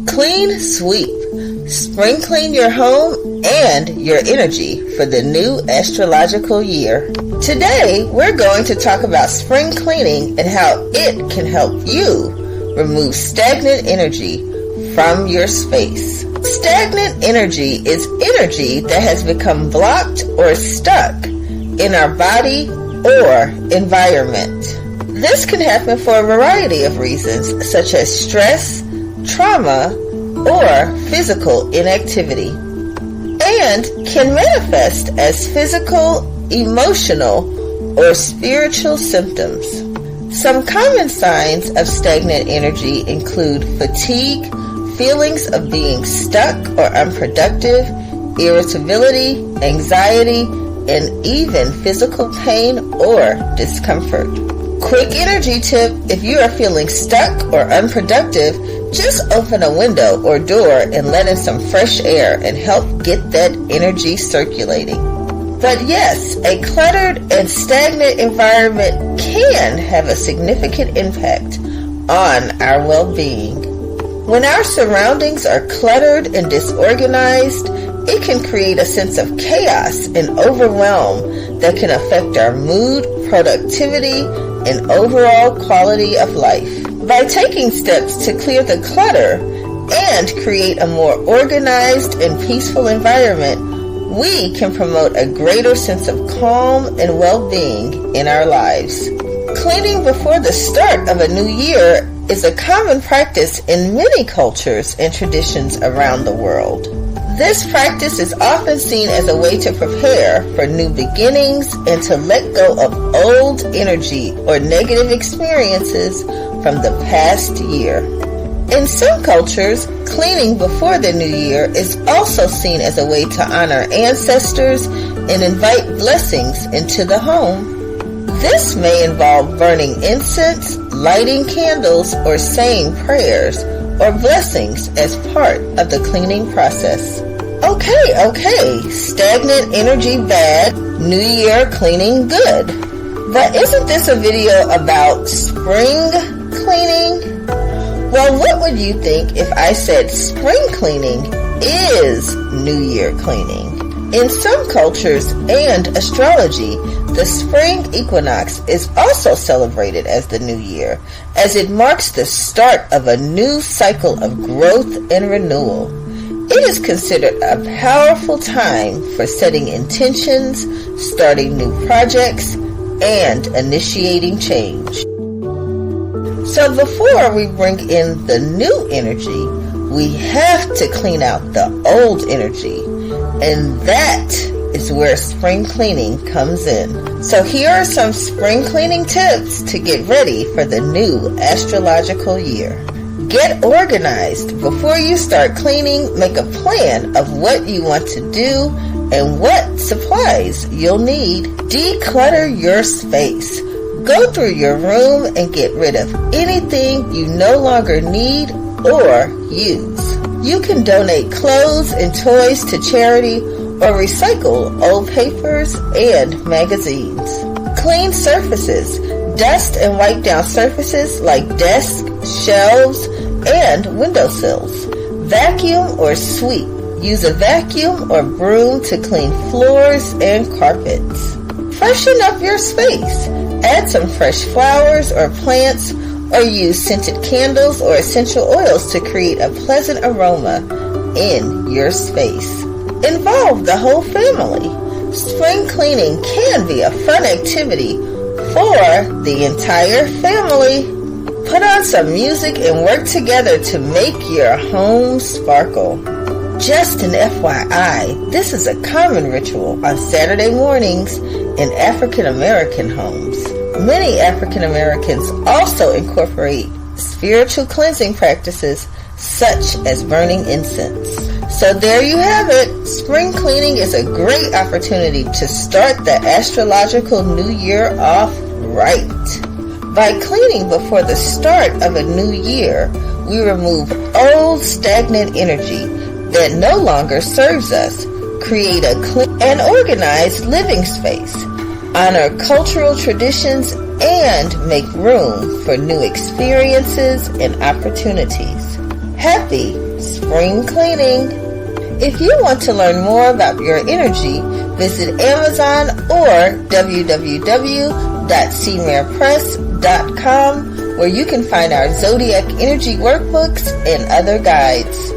Clean sweep. Spring clean your home and your energy for the new astrological year. Today, we're going to talk about spring cleaning and how it can help you remove stagnant energy from your space. Stagnant energy is energy that has become blocked or stuck in our body or environment. This can happen for a variety of reasons, such as stress, trauma, or physical inactivity, and can manifest as physical, emotional, or spiritual symptoms. Some common signs of stagnant energy include fatigue, feelings of being stuck or unproductive, irritability, anxiety, and even physical pain or discomfort. Quick energy tip: if you are feeling stuck or unproductive, just open a window or door and let in some fresh air and help get that energy circulating. But yes, a cluttered and stagnant environment can have a significant impact on our well-being. When our surroundings are cluttered and disorganized, it can create a sense of chaos and overwhelm that can affect our mood, productivity, and overall quality of life. By taking steps to clear the clutter and create a more organized and peaceful environment, we can promote a greater sense of calm and well-being in our lives. Cleaning before the start of a new year is a common practice in many cultures and traditions around the world. This practice is often seen as a way to prepare for new beginnings and to let go of old energy or negative experiences from the past year. In some cultures, cleaning before the new year is also seen as a way to honor ancestors and invite blessings into the home. This may involve burning incense, lighting candles, or saying prayers or blessings as part of the cleaning process. Okay, stagnant energy bad, new year cleaning good. But isn't this a video about spring cleaning? Well, what would you think if I said spring cleaning is new year cleaning? In some cultures and astrology, the spring equinox is also celebrated as the new year, as it marks the start of a new cycle of growth and renewal. It is considered a powerful time for setting intentions, starting new projects, and initiating change. So before we bring in the new energy, we have to clean out the old energy. And that is where spring cleaning comes in. So here are some spring cleaning tips to get ready for the new astrological year. Get organized. Before you start cleaning, make a plan of what you want to do and what supplies you'll need. Declutter your space. Go through your room and get rid of anything you no longer need or use. You can donate clothes and toys to charity or recycle old papers and magazines. Clean surfaces. Dust and wipe down surfaces like desks, shelves, and windowsills. Vacuum or sweep. Use a vacuum or broom to clean floors and carpets. Freshen up your space. Add some fresh flowers or plants, or use scented candles or essential oils to create a pleasant aroma in your space. Involve the whole family. Spring cleaning can be a fun activity for the entire family. Put on some music and work together to make your home sparkle. Just an FYI, this is a common ritual on Saturday mornings in African American homes. Many African Americans also incorporate spiritual cleansing practices such as burning incense. So there you have it. Spring cleaning is a great opportunity to start the astrological new year off right. By cleaning before the start of a new year, we remove old stagnant energy that no longer serves us, create a clean and organized living space, honor cultural traditions, and make room for new experiences and opportunities. Happy spring cleaning! If you want to learn more about your energy, visit Amazon or www.cmarepress.com, where you can find our Zodiac Energy workbooks and other guides.